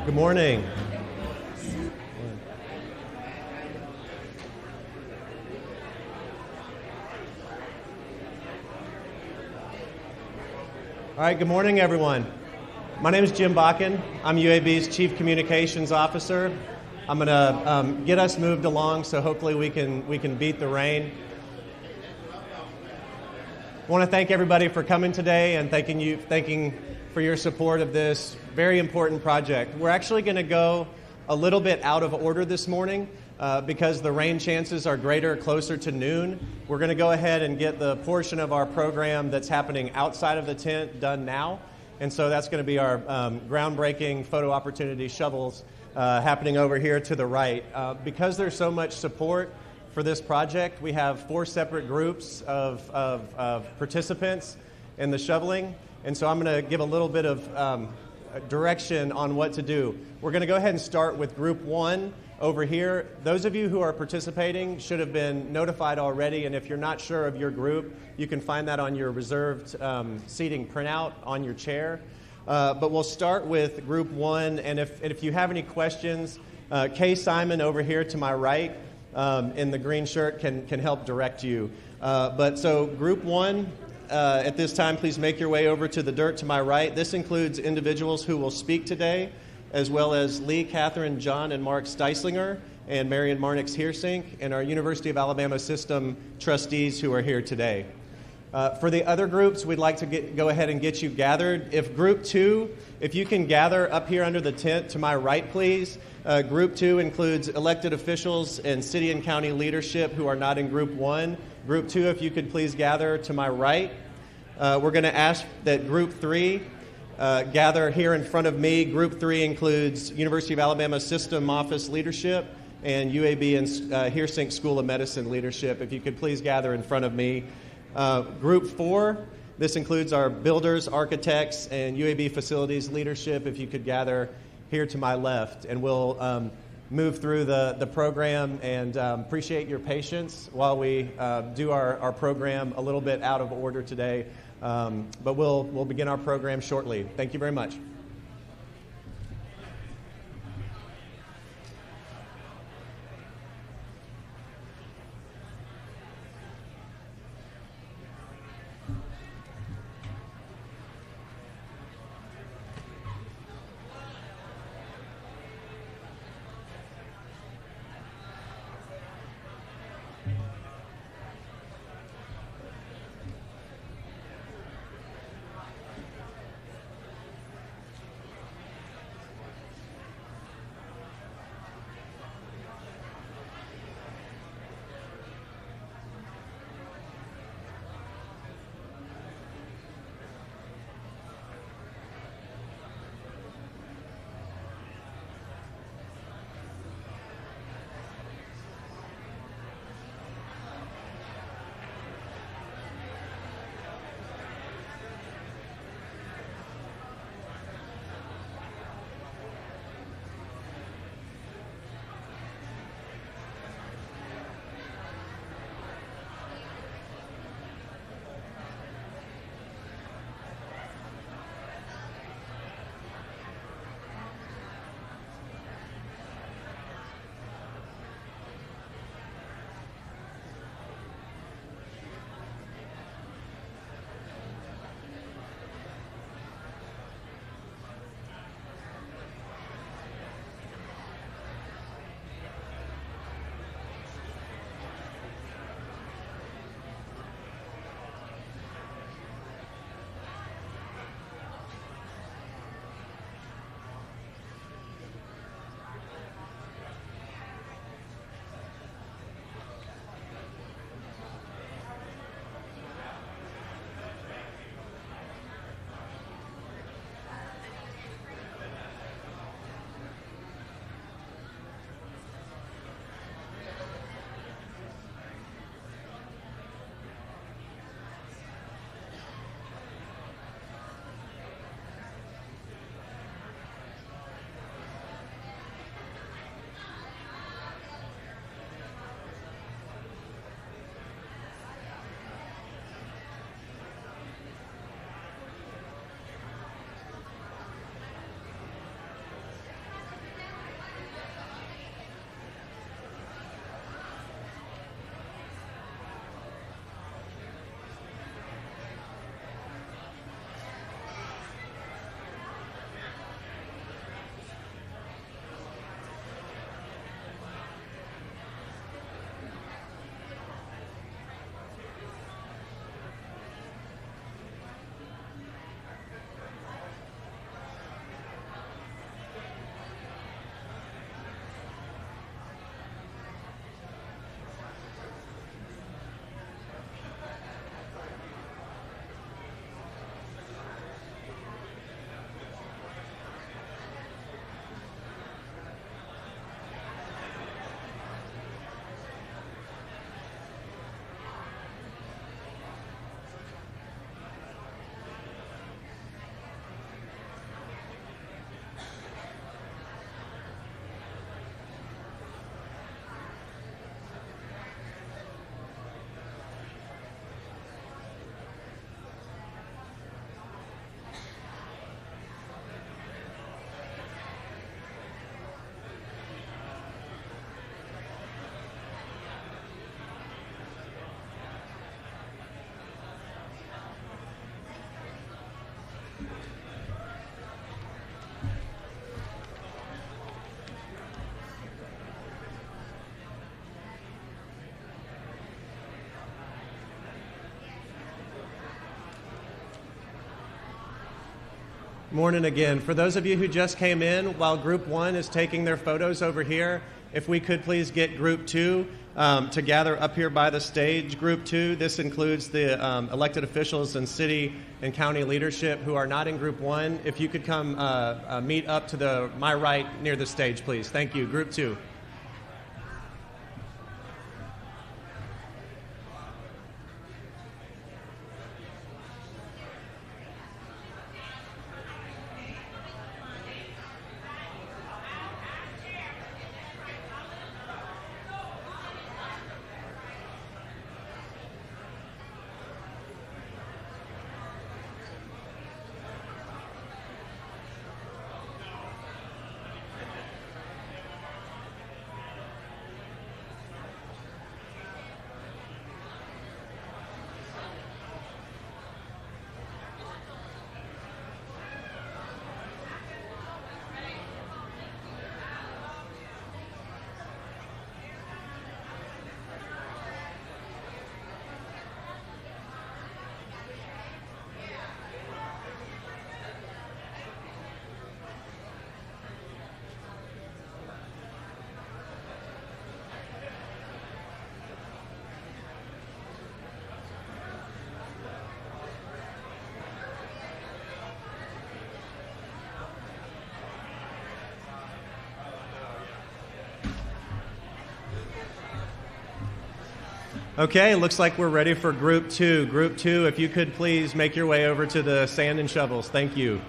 Good morning. All right, good morning, everyone. My name is Jim Bakken. I'm UAB's Chief Communications Officer. I'm going to get us moved along, so hopefully we can beat the rain. I want to thank everybody for coming today and thanking for your support of this very important project. We're actually going to go a little bit out of order this morning because the rain chances are greater closer to noon. We're going to go ahead and get the portion of our program that's happening outside of the tent done now. And so that's going to be our groundbreaking photo opportunity shovels happening over here to the right. Because there's so much support for this project, we have 4 separate groups of participants in the shoveling. And so I'm going to give a little bit of direction on what to do. We're going to go ahead and start with group 1 over here. Those of you who are participating should have been notified already, and if you're not sure of your group, you can find that on your reserved seating printout on your chair. But we'll start with group 1, and if you have any questions, Kay Simon over here to my right in the green shirt can help direct you. But so group 1, at this time, please make your way over to the dirt to my right. This includes individuals who will speak today, as well as Lee, Catherine, John, and Mark Styslinger, and Marion Marnix Heersink, and our University of Alabama System trustees who are here today. For the other groups, we'd like to go ahead and get you gathered. If group 2, if you can gather up here under the tent to my right, please. Group 2 includes elected officials and city and county leadership who are not in group 1. Group 2, if you could please gather to my right. We're going to ask that group 3 gather here in front of me. Group 3 includes University of Alabama System Office leadership and UAB and Heersink School of Medicine leadership. If you could please gather in front of me. Group 4, this includes our builders, architects, and UAB facilities leadership. If you could gather here to my left, and we'll move through the program, and appreciate your patience while we do our program a little bit out of order today. But we'll begin our program shortly. Thank you very much. Morning again. For those of you who just came in, while Group 1 is taking their photos over here, if we could please get Group 2 to gather up here by the stage. Group 2, this includes the elected officials and city and county leadership who are not in Group 1. If you could come meet up to my right near the stage, please. Thank you. Group 2. Okay, looks like we're ready for Group 2. Group 2, if you could please make your way over to the sand and shovels. Thank you.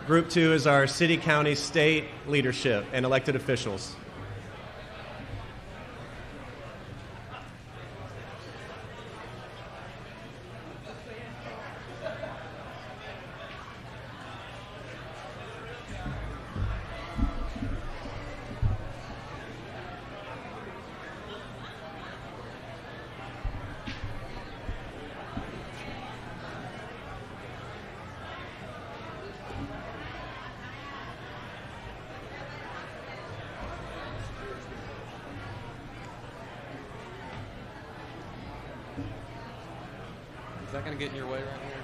Group 2 is our city, county, state leadership and elected officials. Is that going to get in your way right here?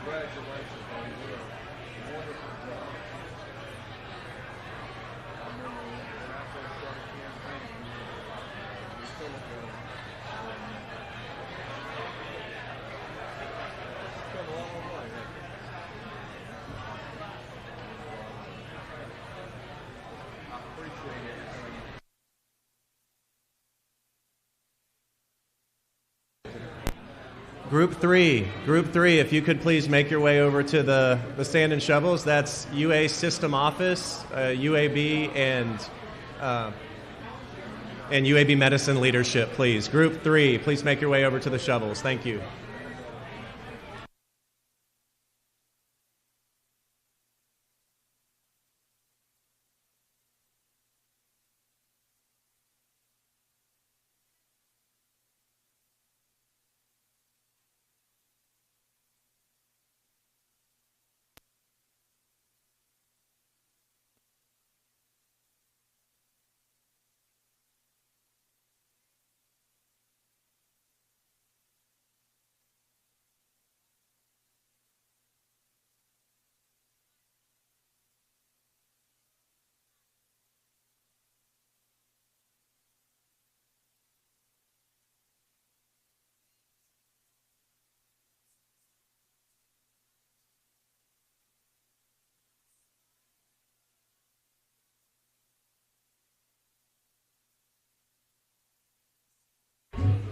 Congratulations on your wonderful job. I remember when I first started campaigning, we still look at it. It's come a long way, hasn't it? I appreciate everything. Group 3, if you could please make your way over to the sand and shovels. That's UA System Office, UAB, and UAB Medicine Leadership, please. Group 3, please make your way over to the shovels. Thank you.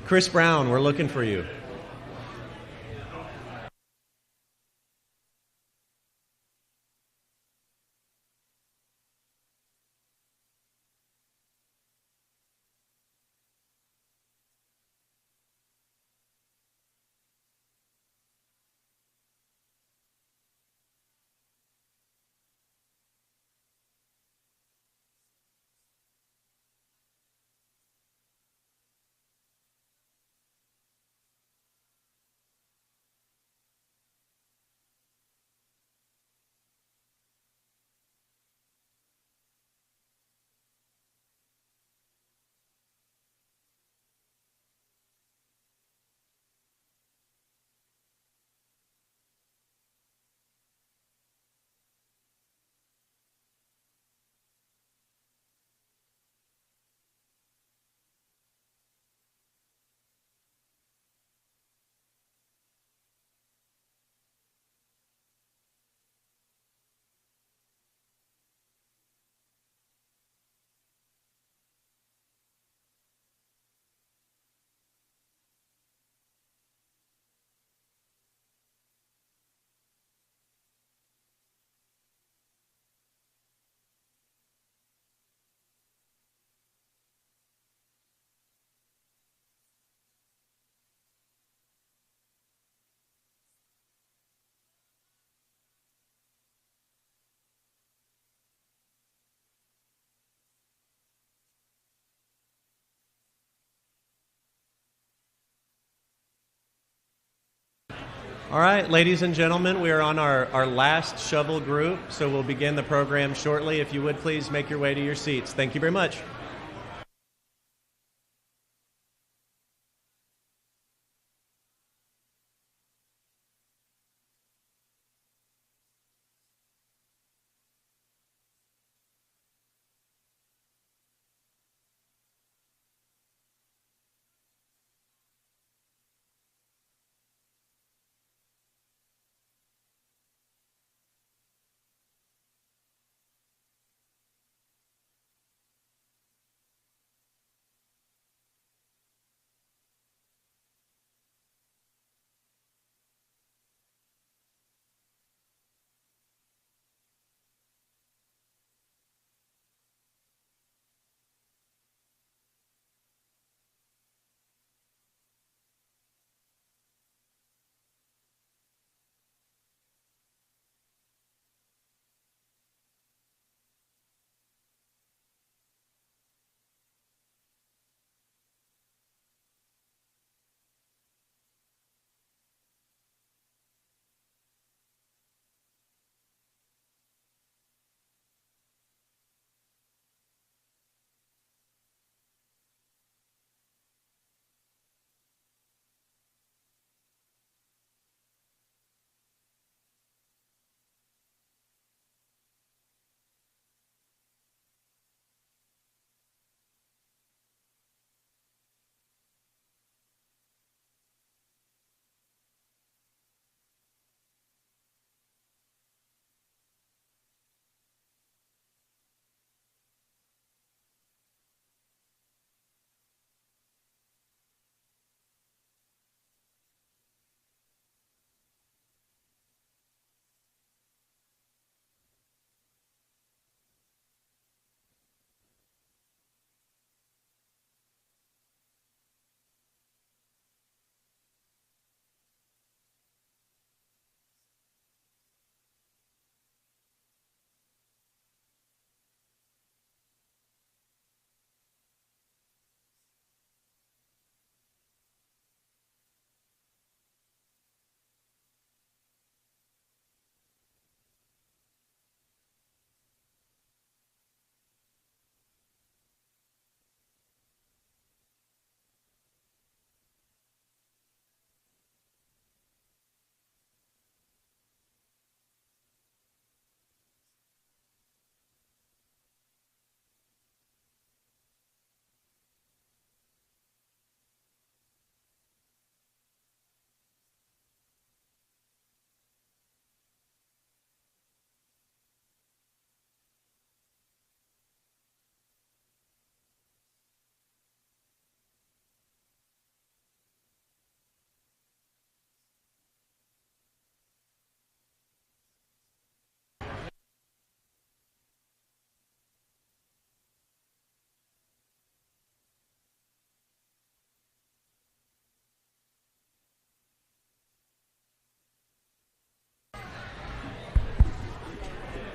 Chris Brown, we're looking for you. All right, ladies and gentlemen, we are on our last shovel group, so we'll begin the program shortly. If you would please make your way to your seats. Thank you very much.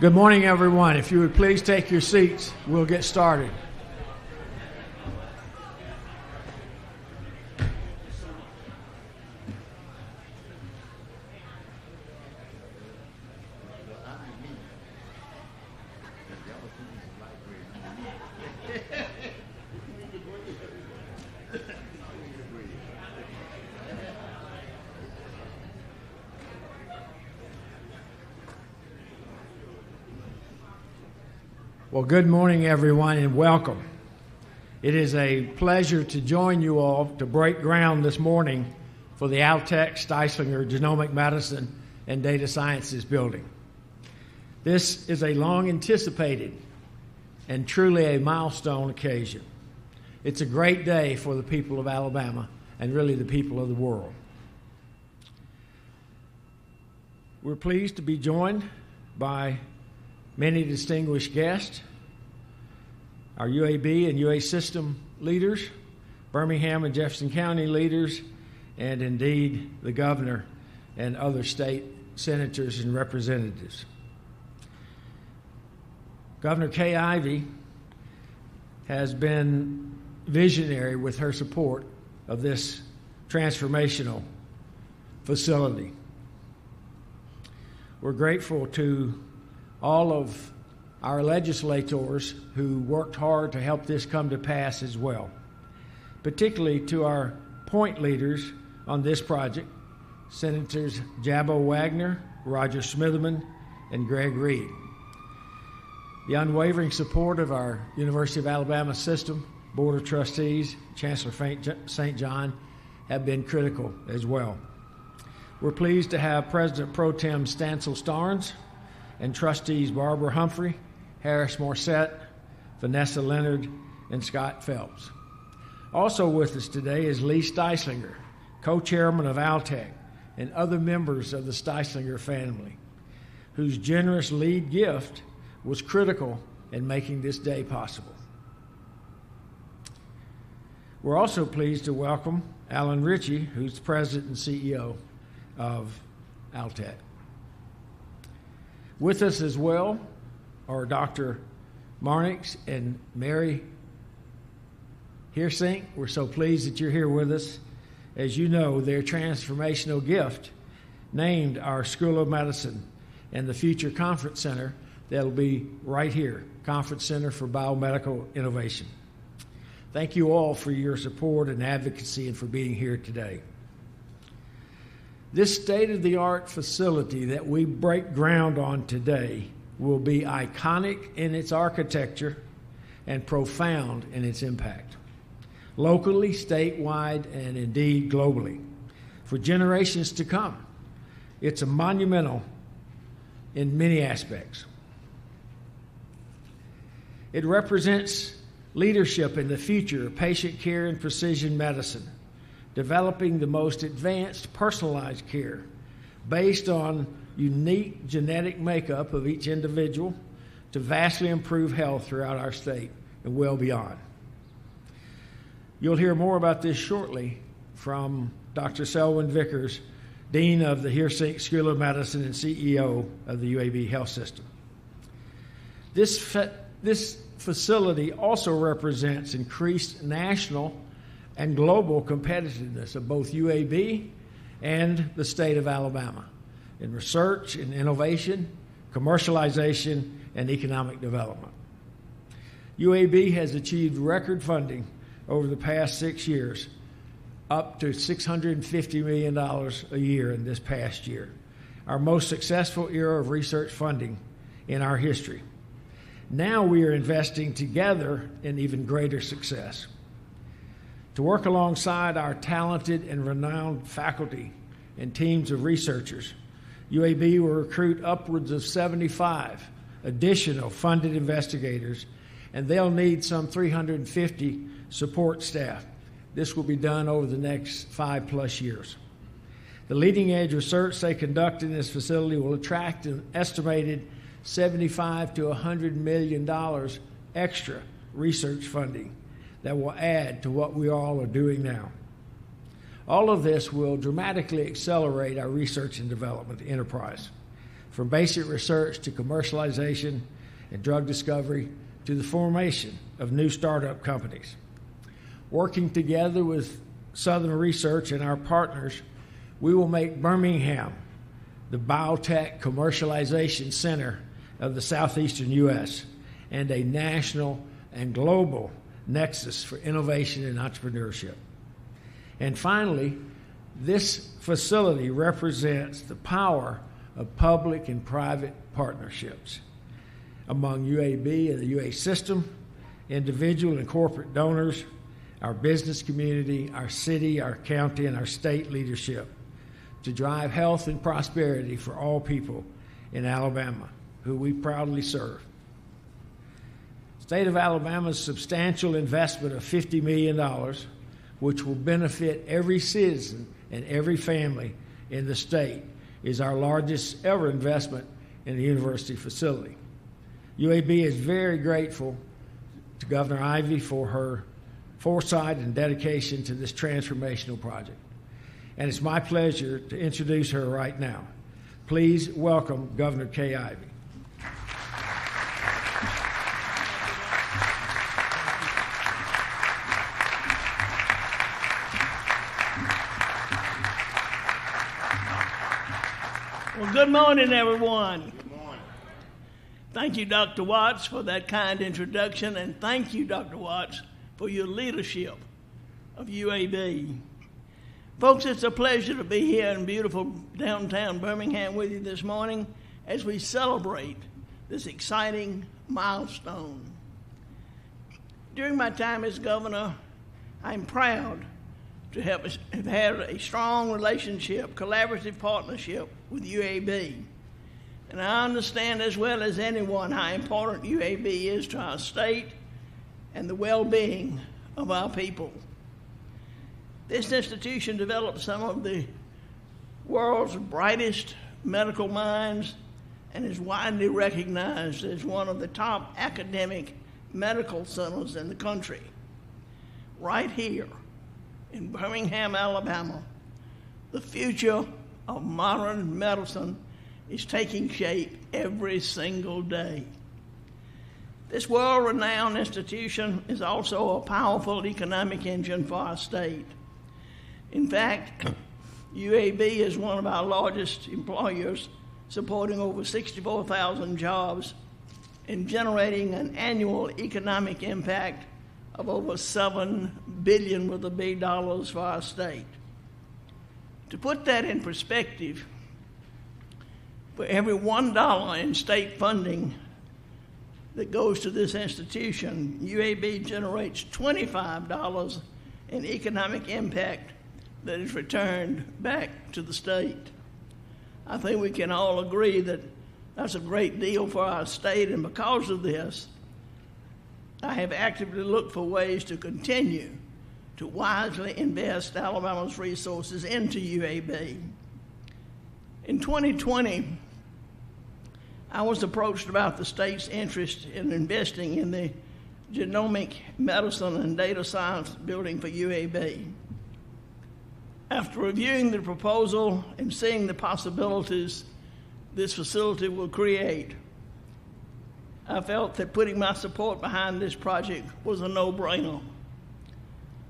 Good morning, everyone. If you would please take your seats, we'll get started. Well, good morning, everyone, and welcome. It is a pleasure to join you all to break ground this morning for the Altec Styslinger Genomic Medicine and Data Sciences building. This is a long-anticipated and truly a milestone occasion. It's a great day for the people of Alabama and really the people of the world. We're pleased to be joined by many distinguished guests, our UAB and UA system leaders, Birmingham and Jefferson County leaders, and indeed the governor and other state senators and representatives. Governor Kay Ivey has been visionary with her support of this transformational facility. We're grateful to all of our legislators who worked hard to help this come to pass as well, particularly to our point leaders on this project, Senators Jabo Wagner, Roger Smitherman, and Greg Reed. The unwavering support of our University of Alabama system, Board of Trustees, Chancellor St. John have been critical as well. We're pleased to have President Pro Tem Stancil Starnes and trustees Barbara Humphrey, Harris Morset, Vanessa Leonard, and Scott Phelps. Also with us today is Lee Styslinger, co-chairman of Altec, and other members of the Styslinger family, whose generous lead gift was critical in making this day possible. We're also pleased to welcome Alan Ritchie, who's the president and CEO of Altec. With us as well are Dr. Marnix and Mary Heersink. We're so pleased that you're here with us. As you know, their transformational gift named our School of Medicine and the future conference center that'll be right here, Conference Center for Biomedical Innovation. Thank you all for your support and advocacy and for being here today. This state-of-the-art facility that we break ground on today will be iconic in its architecture and profound in its impact, locally, statewide, and indeed globally, for generations to come. It's a monumental in many aspects. It represents leadership in the future of patient care and precision medicine, developing the most advanced personalized care based on unique genetic makeup of each individual to vastly improve health throughout our state and well beyond. You'll hear more about this shortly from Dr. Selwyn Vickers, Dean of the Heersink School of Medicine and CEO of the UAB Health System. This facility also represents increased national and global competitiveness of both UAB and the state of Alabama in research and innovation, commercialization, and economic development. UAB has achieved record funding over the past 6 years, up to $650 million a year in this past year, our most successful era of research funding in our history. Now we are investing together in even greater success. To work alongside our talented and renowned faculty and teams of researchers, UAB will recruit upwards of 75 additional funded investigators, and they'll need some 350 support staff. This will be done over the next 5+ years. The leading edge research they conduct in this facility will attract an estimated $75 to $100 million extra research funding that will add to what we all are doing now. All of this will dramatically accelerate our research and development enterprise, from basic research to commercialization and drug discovery to the formation of new startup companies. Working together with Southern Research and our partners, we will make Birmingham the biotech commercialization center of the southeastern U.S. and a national and global nexus for innovation and entrepreneurship. And finally, this facility represents the power of public and private partnerships among UAB and the UA system, individual and corporate donors, our business community, our city, our county, and our state leadership to drive health and prosperity for all people in Alabama, who we proudly serve. The state of Alabama's substantial investment of $50 million, which will benefit every citizen and every family in the state, is our largest ever investment in a university facility. UAB is very grateful to Governor Ivey for her foresight and dedication to this transformational project. And it's my pleasure to introduce her right now. Please welcome Governor Kay Ivey. Well, good morning, everyone. Good morning. Thank you, Dr. Watts, for that kind introduction, and thank you, Dr. Watts, for your leadership of UAB. Folks, it's a pleasure to be here in beautiful downtown Birmingham with you this morning as we celebrate this exciting milestone. During my time as governor, I'm proud to have had a strong relationship, collaborative partnership with UAB. And I understand as well as anyone how important UAB is to our state and the well-being of our people. This institution developed some of the world's brightest medical minds and is widely recognized as one of the top academic medical centers in the country. Right here in Birmingham, Alabama, the future of modern medicine is taking shape every single day. This world-renowned institution is also a powerful economic engine for our state. In fact, UAB is one of our largest employers, supporting over 64,000 jobs and generating an annual economic impact of over $7 billion with a big dollars for our state. To put that in perspective, for every $1 in state funding that goes to this institution, UAB generates $25 in economic impact that is returned back to the state. I think we can all agree that that's a great deal for our state, and because of this, I have actively looked for ways to continue to wisely invest Alabama's resources into UAB. In 2020, I was approached about the state's interest in investing in the Genomic Medicine and Data Science building for UAB. After reviewing the proposal and seeing the possibilities this facility will create, I felt that putting my support behind this project was a no-brainer.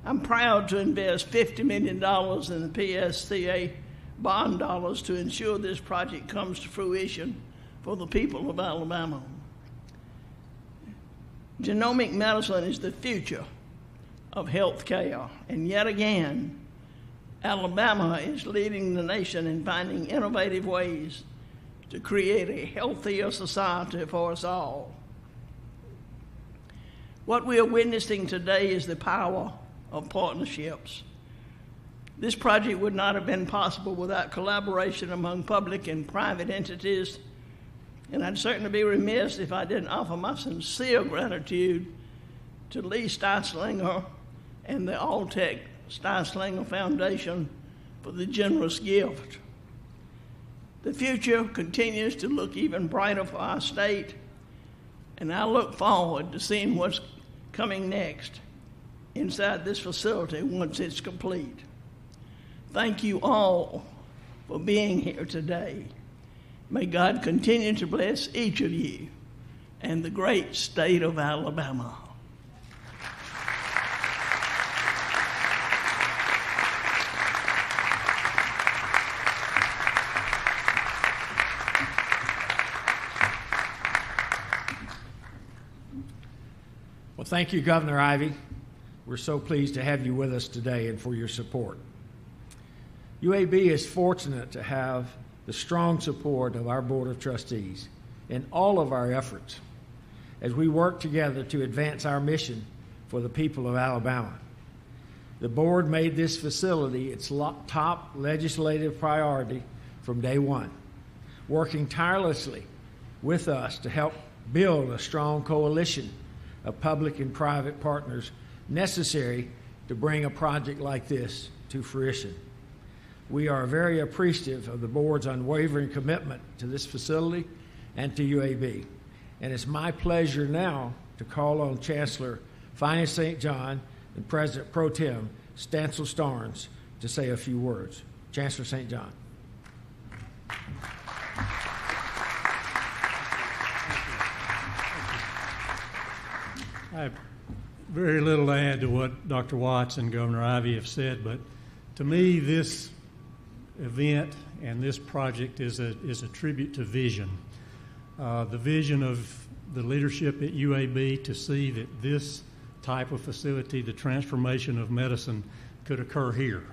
I'm proud to invest $50 million in the PSCA bond dollars to ensure this project comes to fruition for the people of Alabama. Genomic medicine is the future of health care, and yet again, Alabama is leading the nation in finding innovative ways to create a healthier society for us all. What we are witnessing today is the power of partnerships. This project would not have been possible without collaboration among public and private entities, and I'd certainly be remiss if I didn't offer my sincere gratitude to Lee Styslinger and the Altec Styslinger Foundation for the generous gift. The future continues to look even brighter for our state, and I look forward to seeing what's coming next inside this facility once it's complete. Thank you all for being here today. May God continue to bless each of you and the great state of Alabama. Well, thank you, Governor Ivey. We're so pleased to have you with us today and for your support. UAB is fortunate to have the strong support of our Board of Trustees in all of our efforts as we work together to advance our mission for the people of Alabama. The board made this facility its top legislative priority from day one, working tirelessly with us to help build a strong coalition of public and private partners necessary to bring a project like this to fruition. We are very appreciative of the board's unwavering commitment to this facility and to UAB. And it's my pleasure now to call on Chancellor Fania St. John and President Pro Tem Stancil Starnes to say a few words. Chancellor St. John. I have very little to add to what Dr. Watts and Governor Ivey have said, but to me this event and this project is a tribute to vision. The vision of the leadership at UAB to see that this type of facility, the transformation of medicine, could occur here.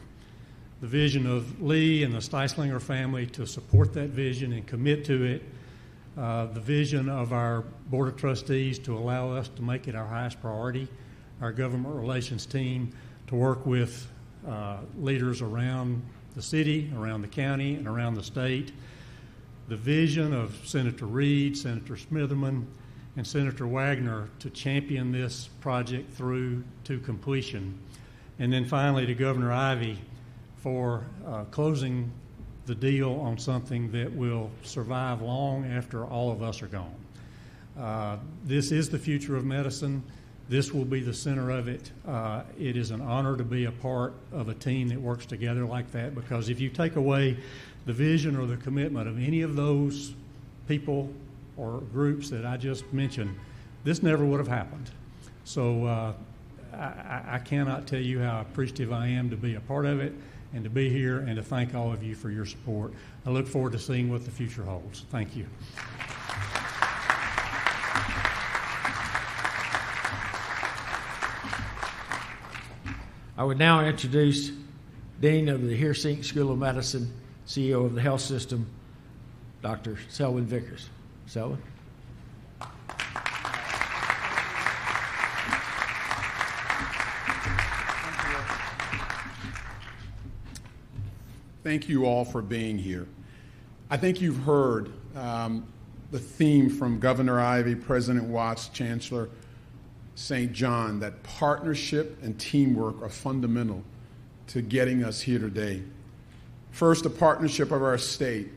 The vision of Lee and the Styslinger family to support that vision and commit to it. The vision of our Board of Trustees to allow us to make it our highest priority. Our government relations team to work with leaders around the city, around the county, and around the state. The vision of Senator Reed, Senator Smitherman, and Senator Wagner to champion this project through to completion. And then finally to Governor Ivey for closing the deal on something that will survive long after all of us are gone. This is the future of medicine. This will be the center of it. It is an honor to be a part of a team that works together like that, because if you take away the vision or the commitment of any of those people or groups that I just mentioned, this never would have happened. So I cannot tell you how appreciative I am to be a part of it and to be here and to thank all of you for your support. I look forward to seeing what the future holds. Thank you. I would now introduce Dean of the Heersink School of Medicine, CEO of the health system, Dr. Selwyn Vickers. Selwyn. Thank you all for being here. I think you've heard the theme from Governor Ivey, President Watts, Chancellor St. John, that partnership and teamwork are fundamental to getting us here today. First, the partnership of our state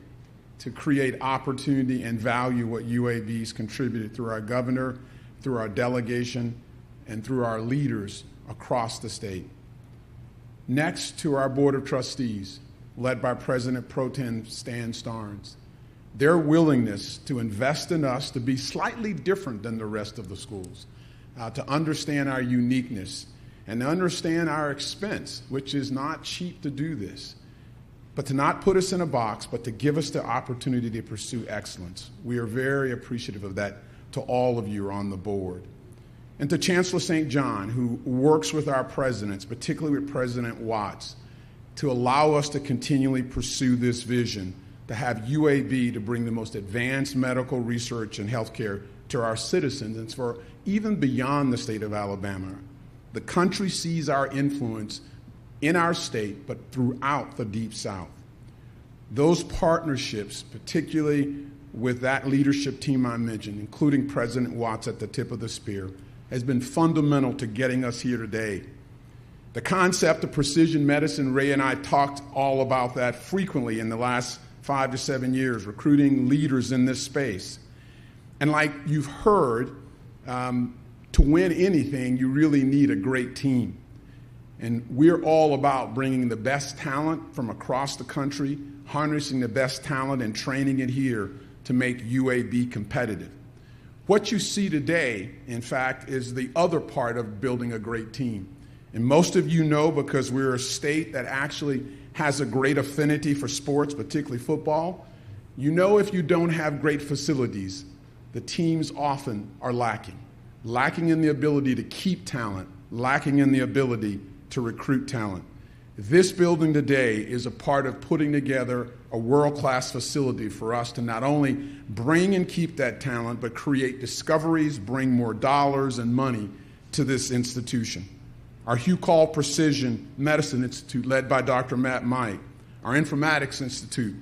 to create opportunity and value what UAB's contributed through our governor, through our delegation, and through our leaders across the state. Next, to our Board of Trustees, led by President Pro Tem Stan Starnes. Their willingness to invest in us to be slightly different than the rest of the schools, to understand our uniqueness and to understand our expense, which is not cheap to do this, but to not put us in a box, but to give us the opportunity to pursue excellence. We are very appreciative of that to all of you on the board. And to Chancellor St. John, who works with our presidents, particularly with President Watts, to allow us to continually pursue this vision, to have UAB to bring the most advanced medical research and healthcare to our citizens, and for even beyond the state of Alabama. The country sees our influence in our state, but throughout the Deep South. Those partnerships, particularly with that leadership team I mentioned, including President Watts at the tip of the spear, has been fundamental to getting us here today. The concept of precision medicine, Ray and I talked all about that frequently in the last 5 to 7 years, recruiting leaders in this space. And like you've heard, to win anything, you really need a great team. And we're all about bringing the best talent from across the country, harnessing the best talent and training it here to make UAB competitive. What you see today, in fact, is the other part of building a great team. And most of you know, because we're a state that actually has a great affinity for sports, particularly football, you know if you don't have great facilities, the teams often are lacking in the ability to keep talent, lacking in the ability to recruit talent. This building today is a part of putting together a world-class facility for us to not only bring and keep that talent, but create discoveries, bring more dollars and money to this institution. Our Hugh Call Precision Medicine Institute, led by Dr. Matt Mike, our Informatics Institute,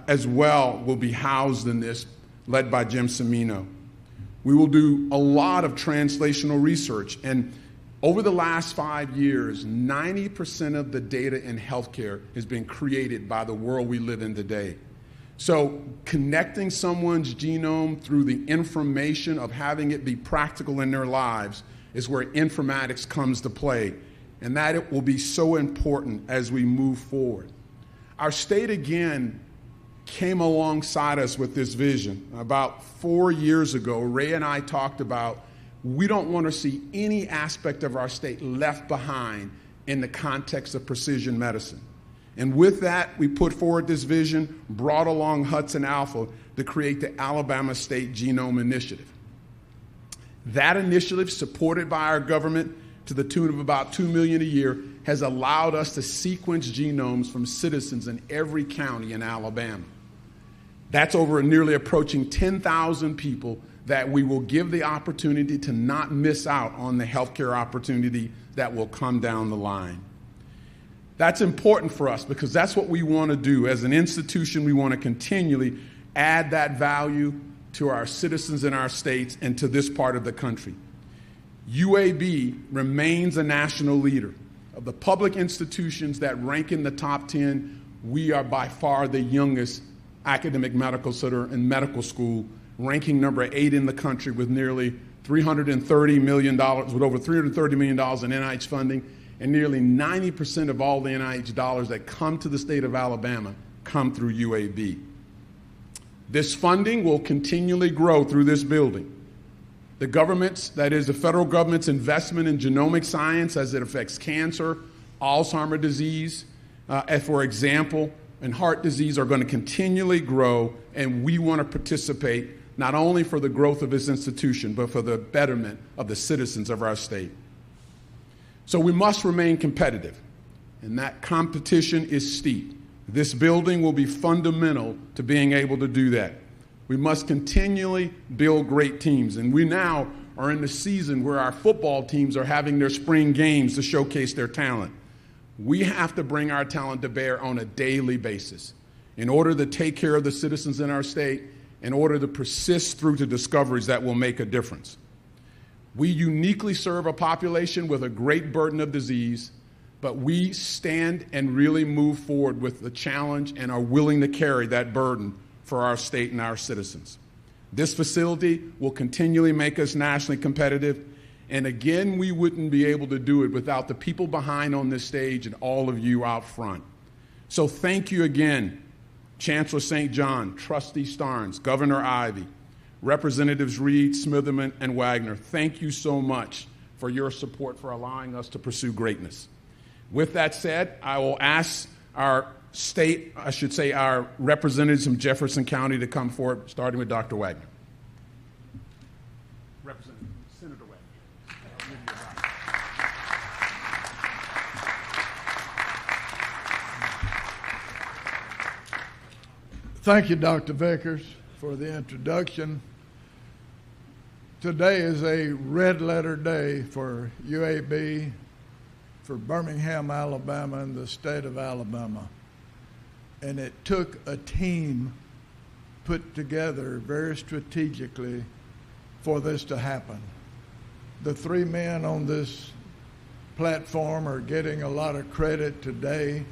as well, will be housed in this, led by Jim Semino. We will do a lot of translational research, and over the last 5 years, 90% of the data in healthcare has been created by the world we live in today. So connecting someone's genome through the information of having it be practical in their lives is where informatics comes to play, and that it will be so important as we move forward. Our state, again, came alongside us with this vision. About 4 years ago, Ray and I talked about we don't want to see any aspect of our state left behind in the context of precision medicine. And with that, we put forward this vision, brought along Hudson Alpha to create the Alabama State Genome Initiative. That initiative, supported by our government to the tune of about $2 million a year, has allowed us to sequence genomes from citizens in every county in Alabama. That's over nearly approaching 10,000 people that we will give the opportunity to not miss out on the healthcare opportunity that will come down the line. That's important for us because that's what we want to do. As an institution, we want to continually add that value to our citizens in our states and to this part of the country. UAB remains a national leader. Of the public institutions that rank in the top 10, we are by far the youngest academic medical center and medical school, ranking number 8 in the country with nearly $330 million, with over $330 million in NIH funding, and nearly 90% of all the NIH dollars that come to the state of Alabama come through UAB. This funding will continually grow through this building. The government's, that is the federal government's investment in genomic science as it affects cancer, Alzheimer's disease, for example, and heart disease are going to continually grow, and we want to participate not only for the growth of this institution, but for the betterment of the citizens of our state. So we must remain competitive, and that competition is steep. This building will be fundamental to being able to do that. We must continually build great teams, and we now are in the season where our football teams are having their spring games to showcase their talent. We have to bring our talent to bear on a daily basis in order to take care of the citizens in our state, in order to persist through to discoveries that will make a difference. We uniquely serve a population with a great burden of disease, but we stand and really move forward with the challenge and are willing to carry that burden for our state and our citizens. This facility will continually make us nationally competitive, and again, we wouldn't be able to do it without the people behind on this stage and all of you out front. So thank you again, Chancellor St. John, Trustee Starnes, Governor Ivey, Representatives Reed, Smitherman, and Wagner. Thank you so much for your support for allowing us to pursue greatness. With that said, I will ask our our representatives from Jefferson County to come forward, starting with Dr. Wagner. Representative Senator Wagner. Thank you, Dr. Vickers, for the introduction. Today is a red letter day for UAB, for Birmingham, Alabama, and the state of Alabama. And it took a team put together very strategically for this to happen. The three men on this platform are getting a lot of credit today.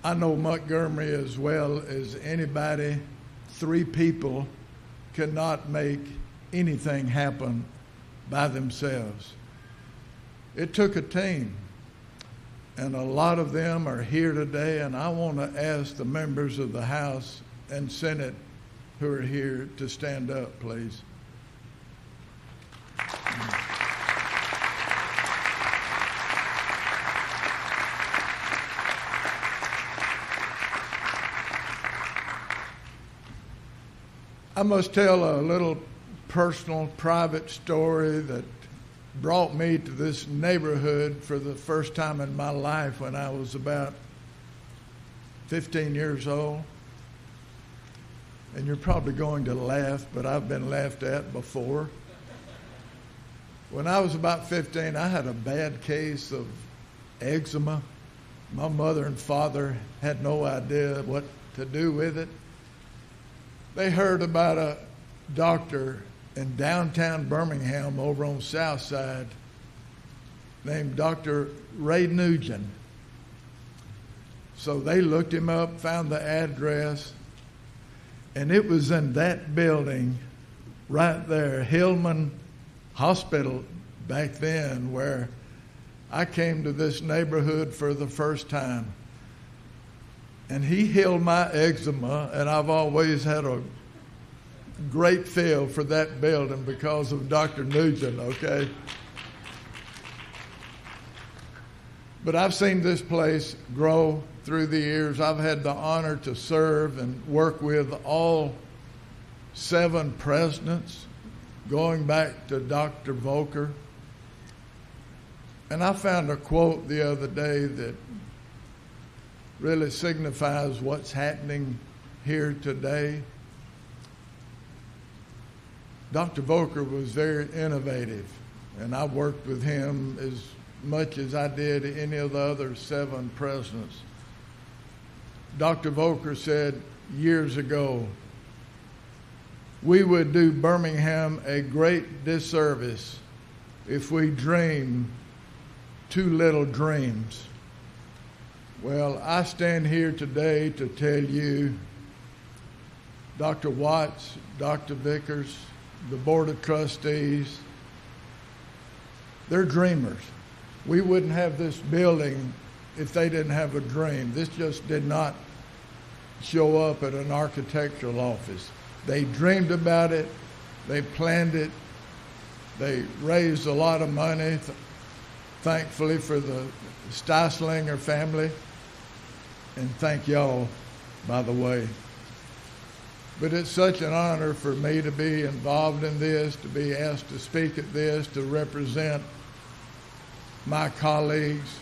I know Montgomery as well as anybody. 3 people cannot make anything happen by themselves. It took a team, and a lot of them are here today, and I want to ask the members of the House and Senate who are here to stand up, please. I must tell a little personal, private story that brought me to this neighborhood for the first time in my life when I was about 15 years old. And you're probably going to laugh, but I've been laughed at before. When I was about 15, I had a bad case of eczema. My mother and father had no idea what to do with it. They heard about a doctor in downtown Birmingham over on South Side named Dr. Ray Nugent. So they looked him up, found the address, and it was in that building right there, Hillman Hospital back then, where I came to this neighborhood for the first time. And he healed my eczema, and I've always had a great feel for that building because of Dr. Nugent, okay? But I've seen this place grow through the years. I've had the honor to serve and work with all 7 presidents, going back to Dr. Volker. And I found a quote the other day that really signifies what's happening here today. Dr. Volker was very innovative, and I worked with him as much as I did any of the other 7 presidents. Dr. Volker said years ago, we would do Birmingham a great disservice if we dream too little dreams. Well, I stand here today to tell you, Dr. Watts, Dr. Vickers, the Board of Trustees, they're dreamers. We wouldn't have this building if they didn't have a dream. This just did not show up at an architectural office. They dreamed about it, they planned it, they raised a lot of money, thankfully for the Styslinger family, and thank y'all, by the way. But it's such an honor for me to be involved in this, to be asked to speak at this, to represent my colleagues.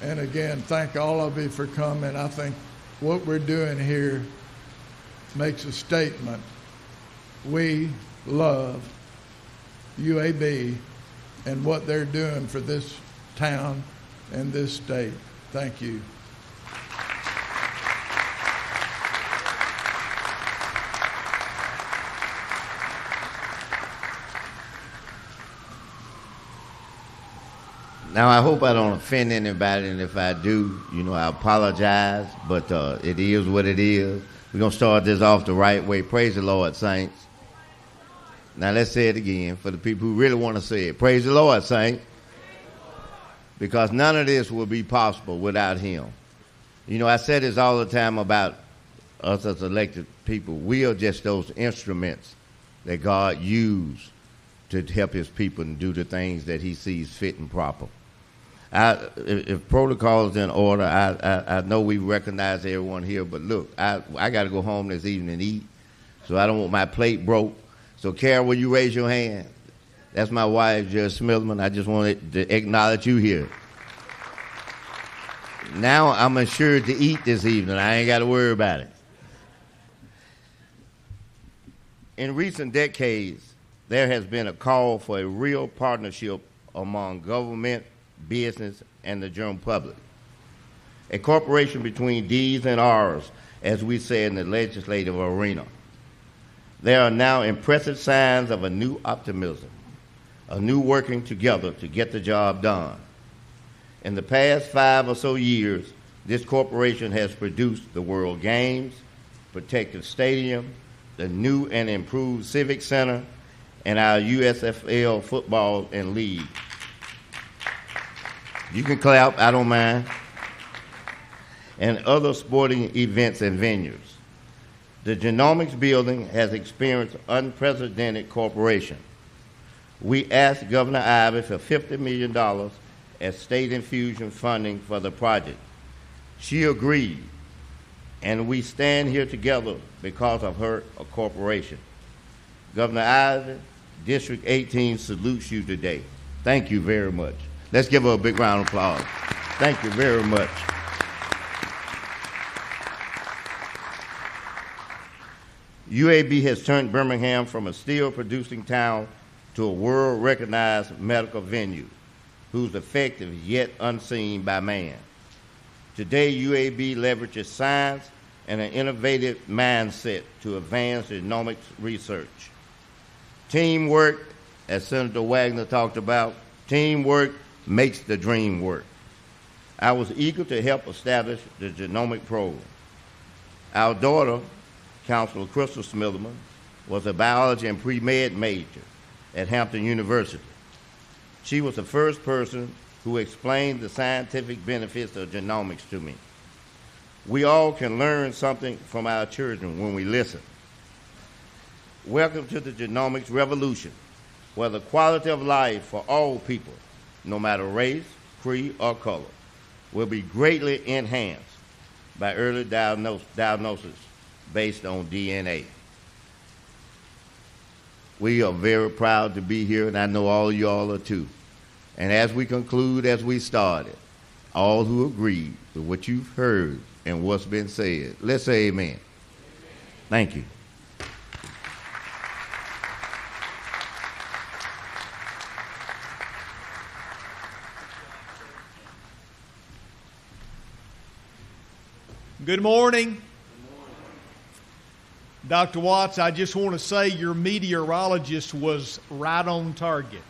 And again, thank all of you for coming. I think what we're doing here makes a statement. We love UAB and what they're doing for this town and this state. Thank you. Now, I hope I don't offend anybody, and if I do, I apologize, but it is what it is. We're going to start this off the right way. Praise the Lord, saints. Now, let's say it again for the people who really want to say it. Praise the Lord, saints. Because none of this will be possible without him. I say this all the time about us as elected people. We are just those instruments that God used to help his people and do the things that he sees fit and proper. If protocol is in order, I know we recognize everyone here, but look, I got to go home this evening and eat, so I don't want my plate broke. So, Carol, will you raise your hand? That's my wife, Judge Smilman. I just wanted to acknowledge you here. Now I'm assured to eat this evening. I ain't got to worry about it. In recent decades, there has been a call for a real partnership among government, business, and the general public. A cooperation between D's and R's, as we say in the legislative arena. There are now impressive signs of a new optimism, a new working together to get the job done. In the past 5 or so years, this corporation has produced the World Games, Protective Stadium, the new and improved Civic Center, and our USFL football and league. You can clap, I don't mind. And other sporting events and venues. The Genomics building has experienced unprecedented cooperation. We asked Governor Ivey for $50 million as state infusion funding for the project. She agreed, and we stand here together because of her cooperation. Governor Ivey, District 18 salutes you today. Thank you very much. Let's give her a big round of applause. Thank you very much. UAB has turned Birmingham from a steel-producing town to a world-recognized medical venue whose effect is yet unseen by man. Today, UAB leverages science and an innovative mindset to advance genomics research. Teamwork, as Senator Wagner talked about, teamwork makes the dream work. I was eager to help establish the genomic program. Our daughter, Counselor Crystal Smitherman, was a biology and pre-med major at Hampton University. She was the first person who explained the scientific benefits of genomics to me. We all can learn something from our children when we listen. Welcome to the genomics revolution, where the quality of life for all people, no matter race, creed, or color, will be greatly enhanced by early diagnosis based on DNA. We are very proud to be here, and I know all of y'all are too. And as we conclude, as we started, all who agree with what you've heard and what's been said, let's say amen. Thank you. Good morning. Dr. Watts, I just want to say your meteorologist was right on target.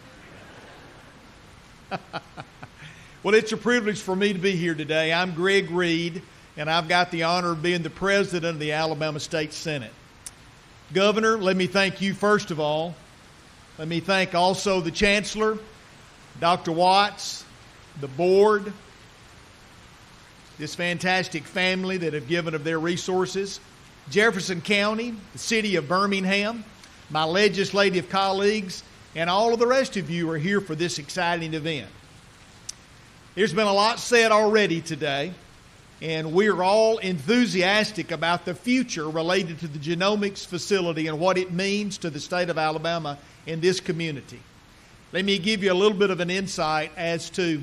Well, it's a privilege for me to be here today. I'm Greg Reed, and I've got the honor of being the president of the Alabama State Senate. Governor, let me thank you first of all. Let me thank also the Chancellor, Dr. Watts, the board, this fantastic family that have given of their resources, Jefferson County, the city of Birmingham, my legislative colleagues, and all of the rest of you are here for this exciting event. There's been a lot said already today, and we're all enthusiastic about the future related to the genomics facility and what it means to the state of Alabama and this community. Let me give you a little bit of an insight as to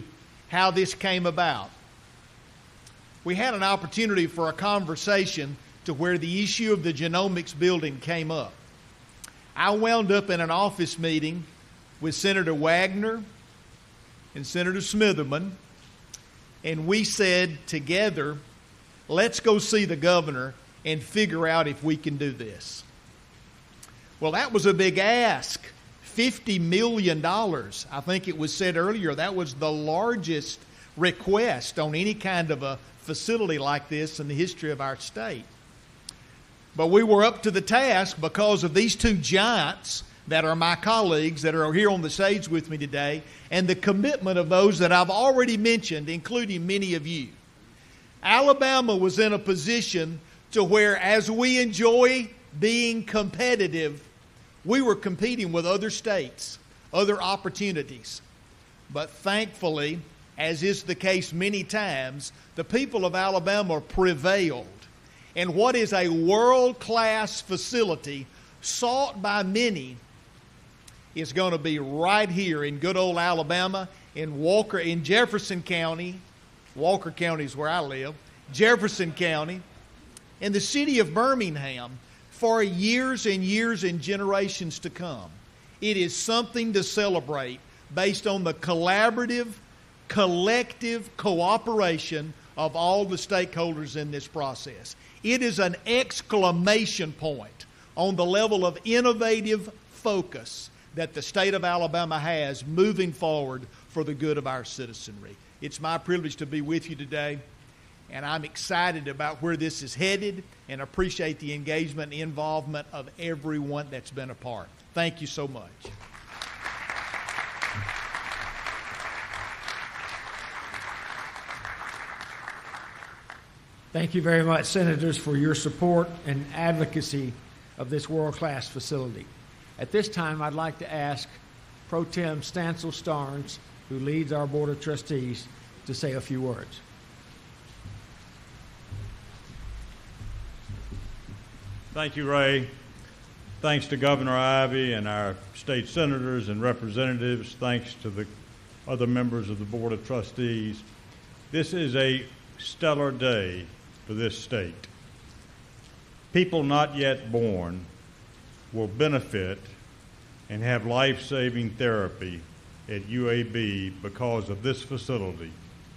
how this came about. We had an opportunity for a conversation to where the issue of the genomics building came up. I wound up in an office meeting with Senator Wagner and Senator Smitherman, and we said together, let's go see the governor and figure out if we can do this. Well, that was a big ask. $50 million. I think it was said earlier that was the largest request on any kind of a facility like this in the history of our state. But we were up to the task because of these two giants that are my colleagues that are here on the stage with me today, and the commitment of those that I've already mentioned, including many of you. Alabama was in a position to where, as we enjoy being competitive, we were competing with other states, other opportunities. But thankfully, as is the case many times, the people of Alabama prevailed. And what is a world-class facility sought by many is going to be right here in good old Alabama, in Jefferson County. Walker County is where I live. Jefferson County, and the city of Birmingham for years and years and generations to come. It is something to celebrate based on the collaborative, collective cooperation of all the stakeholders in this process. It is an exclamation point on the level of innovative focus that the state of Alabama has moving forward for the good of our citizenry. It's my privilege to be with you today, and I'm excited about where this is headed and appreciate the engagement and involvement of everyone that's been a part. Thank you so much. Thank you very much, Senators, for your support and advocacy of this world-class facility. At this time, I'd like to ask Pro Tem Stancil Starnes, who leads our Board of Trustees, to say a few words. Thank you, Ray. Thanks to Governor Ivey and our state senators and representatives. Thanks to the other members of the Board of Trustees. This is a stellar day for this state. People not yet born will benefit and have life-saving therapy at UAB because of this facility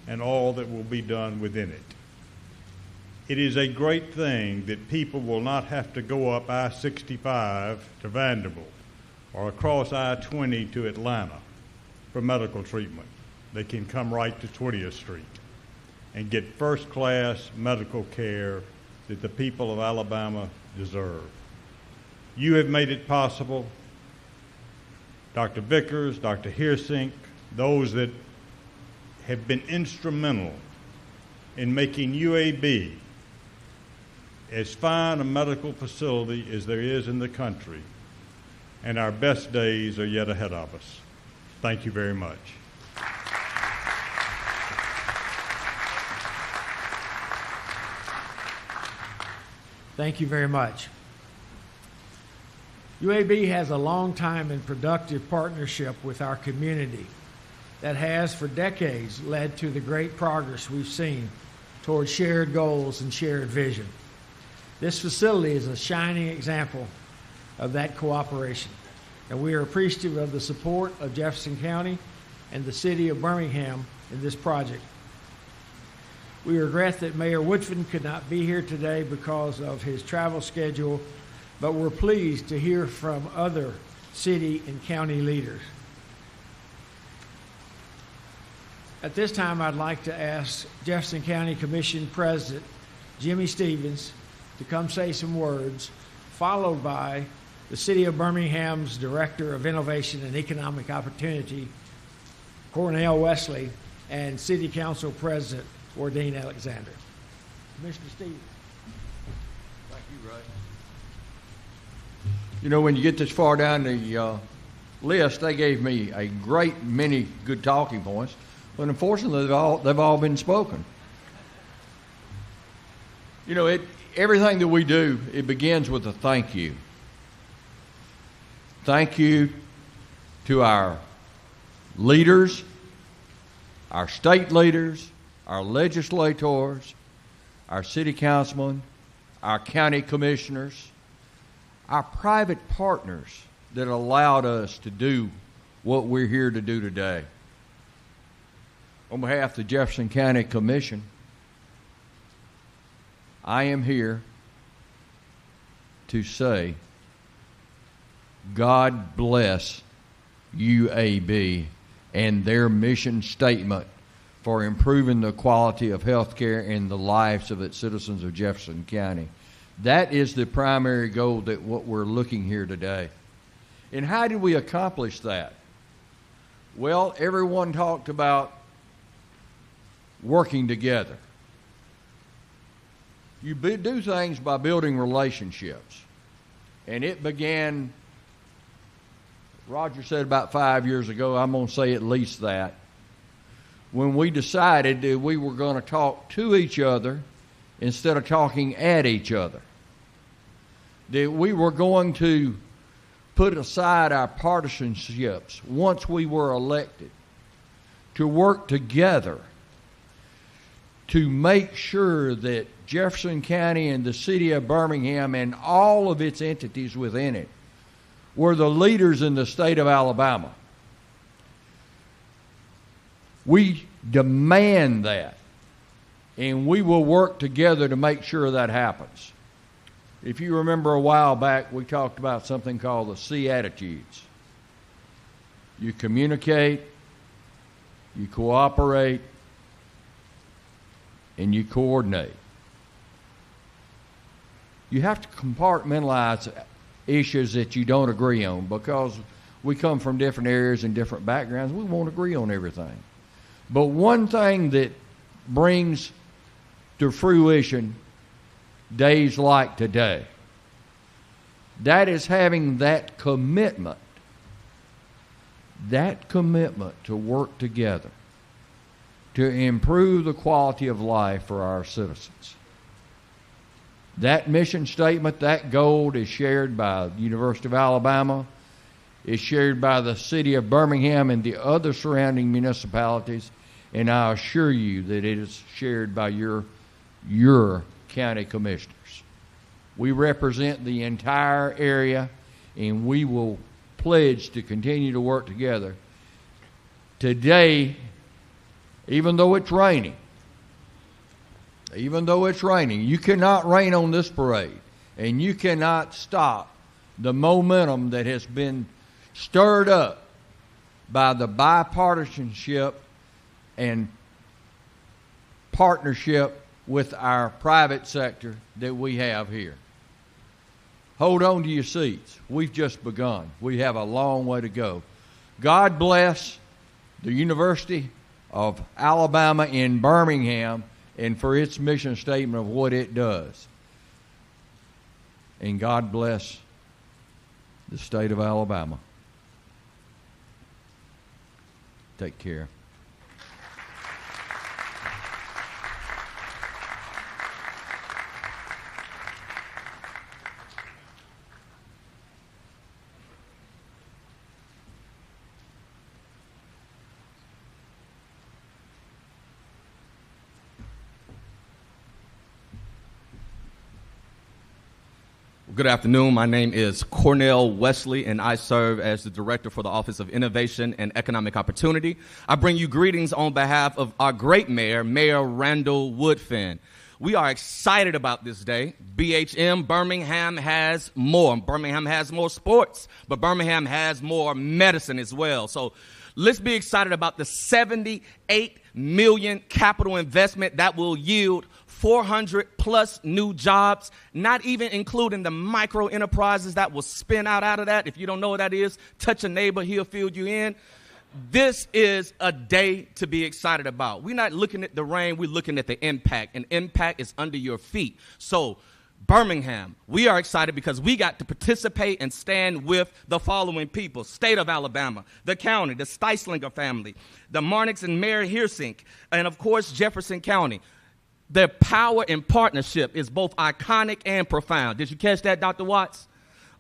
and all that will be done within it. It is a great thing that people will not have to go up I-65 to Vanderbilt or across I-20 to Atlanta for medical treatment. They can come right to 20th Street and get first-class medical care that the people of Alabama deserve. You have made it possible. Dr. Vickers, Dr. Heersink, those that have been instrumental in making UAB as fine a medical facility as there is in the country, and our best days are yet ahead of us. Thank you very much. Thank you very much. UAB has a long time and productive partnership with our community that has for decades led to the great progress we've seen towards shared goals and shared vision. This facility is a shining example of that cooperation, and we are appreciative of the support of Jefferson County and the city of Birmingham in this project. We regret that Mayor Woodfin could not be here today because of his travel schedule, but we're pleased to hear from other city and county leaders. At this time, I'd like to ask Jefferson County Commission President Jimmy Stevens to come say some words, followed by the City of Birmingham's Director of Innovation and Economic Opportunity, Cornell Wesley, and City Council President Wardeen Alexander. Commissioner Stevens. Thank you, Ray. You know, when you get this far down the list, they gave me a great many good talking points, but unfortunately they've all been spoken. You know, everything that we do, it begins with a thank you. Thank you to our leaders, our state leaders, our legislators, our city councilmen, our county commissioners, our private partners that allowed us to do what we're here to do today. On behalf of the Jefferson County Commission, I am here to say, God bless UAB and their mission statement for improving the quality of health care and the lives of its citizens of Jefferson County. That is the primary goal that what we're looking here today. And how did we accomplish that? Well, everyone talked about working together. You do things by building relationships. And it began, Roger said about 5 years ago, I'm going to say at least that, when we decided that we were going to talk to each other instead of talking at each other. That we were going to put aside our partisanships once we were elected to work together to make sure that Jefferson County and the city of Birmingham and all of its entities within it were the leaders in the state of Alabama. We demand that, and we will work together to make sure that happens. If you remember a while back, we talked about something called the C attitudes. You communicate, you cooperate, and you coordinate. You have to compartmentalize issues that you don't agree on, because we come from different areas and different backgrounds. We won't agree on everything. But one thing that brings to fruition days like today. That is having that commitment to work together to improve the quality of life for our citizens. That mission statement, that goal is shared by the University of Alabama, is shared by the city of Birmingham and the other surrounding municipalities, and I assure you that it is shared by your county commissioners. We represent the entire area, and we will pledge to continue to work together. Today, even though it's raining, you cannot rain on this parade, and you cannot stop the momentum that has been stirred up by the bipartisanship and partnership with our private sector that we have here. Hold on to your seats. We've just begun. We have a long way to go. God bless the University of Alabama in Birmingham and for its mission statement of what it does. And God bless the state of Alabama. Take care. Good afternoon. My name is Cornell Wesley, and I serve as the Director for the Office of Innovation and Economic Opportunity. I bring you greetings on behalf of our great mayor, Mayor Randall Woodfin. We are excited about this day. BHM, Birmingham has more. Birmingham has more sports, but Birmingham has more medicine as well. So let's be excited about the $78 million capital investment that will yield 400 plus new jobs, not even including the micro enterprises that will spin out of that. If you don't know what that is, touch a neighbor, he'll fill you in. This is a day to be excited about. We're not looking at the rain, we're looking at the impact, and impact is under your feet. So Birmingham, we are excited because we got to participate and stand with the following people: state of Alabama, the county, the Styslinger family, the Marnix and Mary Hersink, and of course Jefferson County. Their power and partnership is both iconic and profound. Did you catch that, Dr. Watts?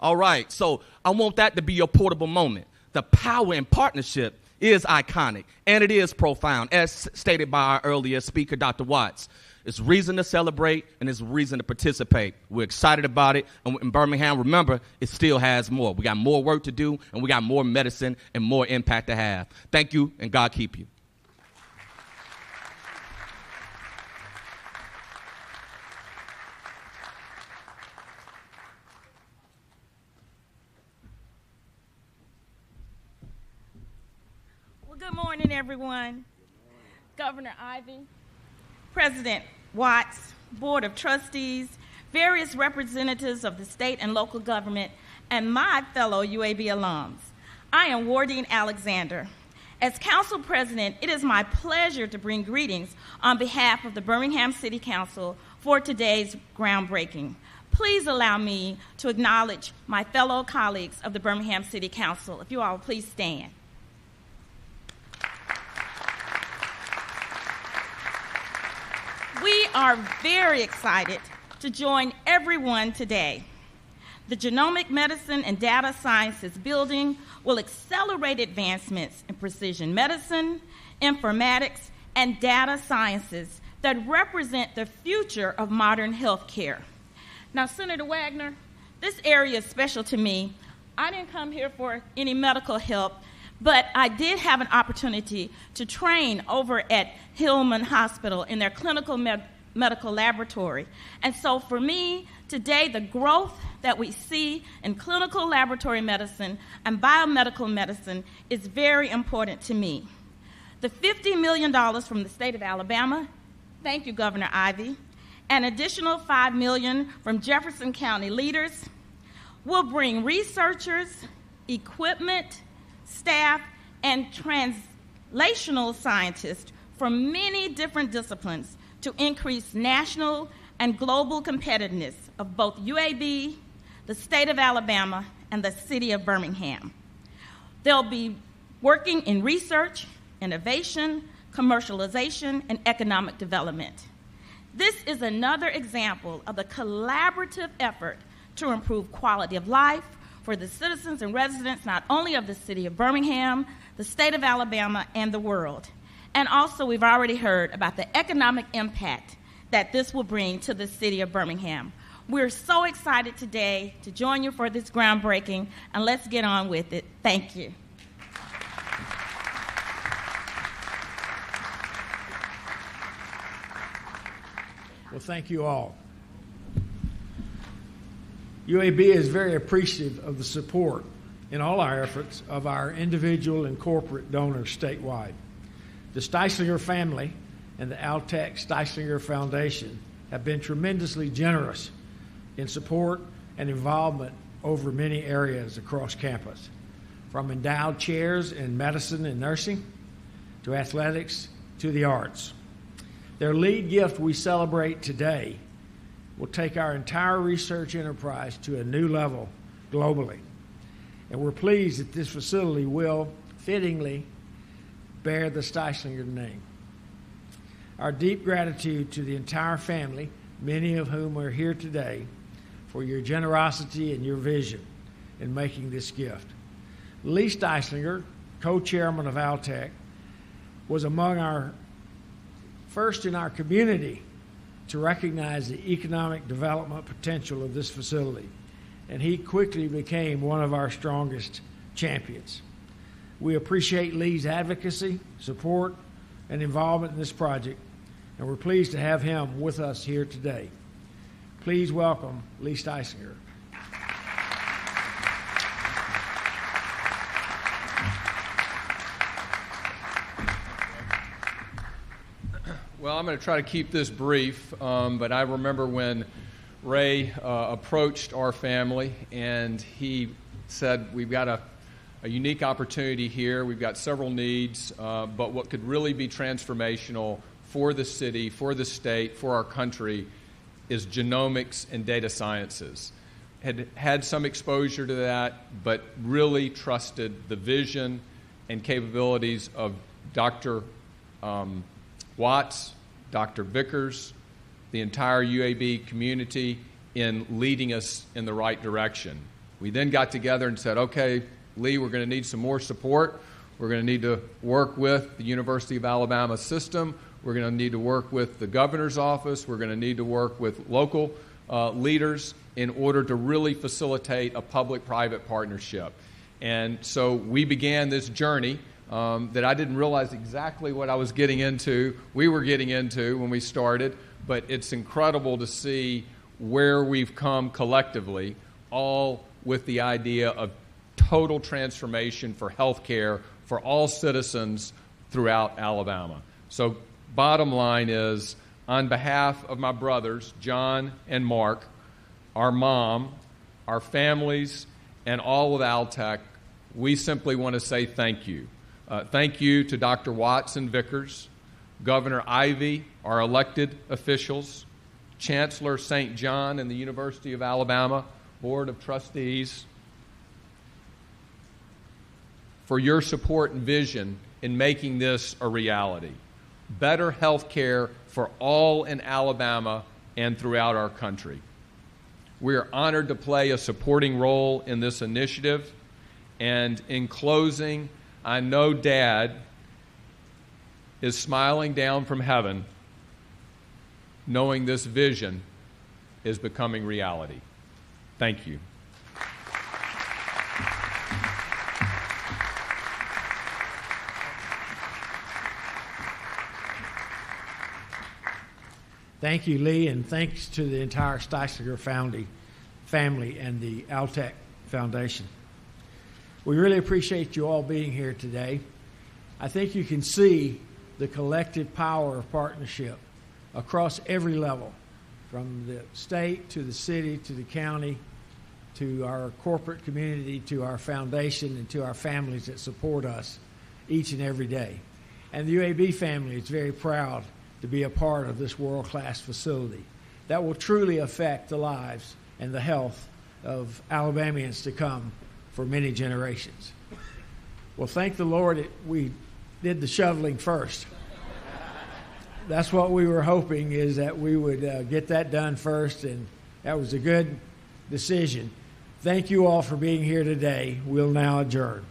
All right, so I want that to be your portable moment. The power and partnership is iconic, and it is profound, as stated by our earlier speaker, Dr. Watts. It's reason to celebrate, and it's reason to participate. We're excited about it, and in Birmingham, remember, it still has more. We got more work to do, and we got more medicine and more impact to have. Thank you, and God keep you. Good morning, everyone. Governor Ivey, President Watts, Board of Trustees, various representatives of the state and local government, and my fellow UAB alums. I am Wardine Alexander. As Council President, it is my pleasure to bring greetings on behalf of the Birmingham City Council for today's groundbreaking. Please allow me to acknowledge my fellow colleagues of the Birmingham City Council. If you all will please stand. We are very excited to join everyone today. The Genomic Medicine and Data Sciences building will accelerate advancements in precision medicine, informatics, and data sciences that represent the future of modern healthcare. Now, Senator Wagner, this area is special to me. I didn't come here for any medical help, but I did have an opportunity to train over at Hillman Hospital in their clinical medical laboratory. And so for me, today, the growth that we see in clinical laboratory medicine and biomedical medicine is very important to me. The $50 million from the state of Alabama, thank you, Governor Ivey, an additional $5 million from Jefferson County leaders will bring researchers, equipment, staff, and translational scientists from many different disciplines to increase national and global competitiveness of both UAB, the state of Alabama, and the city of Birmingham. They'll be working in research, innovation, commercialization, and economic development. This is another example of the collaborative effort to improve quality of life for the citizens and residents not only of the city of Birmingham, the state of Alabama, and the world. And also, we've already heard about the economic impact that this will bring to the city of Birmingham. We're so excited today to join you for this groundbreaking, and let's get on with it. Thank you. Well, thank you all. UAB is very appreciative of the support in all our efforts of our individual and corporate donors statewide. The Styslinger family and the Altec Styslinger Foundation have been tremendously generous in support and involvement over many areas across campus, from endowed chairs in medicine and nursing to athletics to the arts. Their lead gift we celebrate today will take our entire research enterprise to a new level globally. And we're pleased that this facility will fittingly bear the Styslinger name. Our deep gratitude to the entire family, many of whom are here today, for your generosity and your vision in making this gift. Lee Styslinger, co-chairman of Altec, was among our first in our community to recognize the economic development potential of this facility, and he quickly became one of our strongest champions. We appreciate Lee's advocacy, support, and involvement in this project, and we're pleased to have him with us here today. Please welcome Lee Styslinger. Well, I'm going to try to keep this brief, but I remember when Ray approached our family and he said, we've got a unique opportunity here, we've got several needs, but what could really be transformational for the city, for the state, for our country is genomics and data sciences. Had some exposure to that, but really trusted the vision and capabilities of Dr. Watts, Dr. Vickers, the entire UAB community in leading us in the right direction. We then got together and said, okay, Lee, we're going to need some more support. We're going to need to work with the University of Alabama system. We're going to need to work with the governor's office. We're going to need to work with local leaders in order to really facilitate a public-private partnership. And so we began this journey that I didn't realize exactly what I was getting into, we were getting into when we started, but it's incredible to see where we've come collectively, all with the idea of total transformation for healthcare for all citizens throughout Alabama. So bottom line is, on behalf of my brothers, John and Mark, our mom, our families, and all of Altec, we simply want to say thank you. Thank you to Dr. Watts and Vickers, Governor Ivey, our elected officials, Chancellor St. John and the University of Alabama Board of Trustees, for your support and vision in making this a reality. Better health care for all in Alabama and throughout our country. We are honored to play a supporting role in this initiative, and in closing, I know Dad is smiling down from heaven knowing this vision is becoming reality. Thank you. Thank you, Lee, and thanks to the entire Styslinger family and the Altec Foundation. We really appreciate you all being here today. I think you can see the collective power of partnership across every level, from the state to the city to the county to our corporate community to our foundation and to our families that support us each and every day. And the UAB family is very proud to be a part of this world-class facility that will truly affect the lives and the health of Alabamians to come for many generations. Well, thank the Lord we did the shoveling first. That's what we were hoping, is that we would get that done first, and that was a good decision. Thank you all for being here today. We'll now adjourn.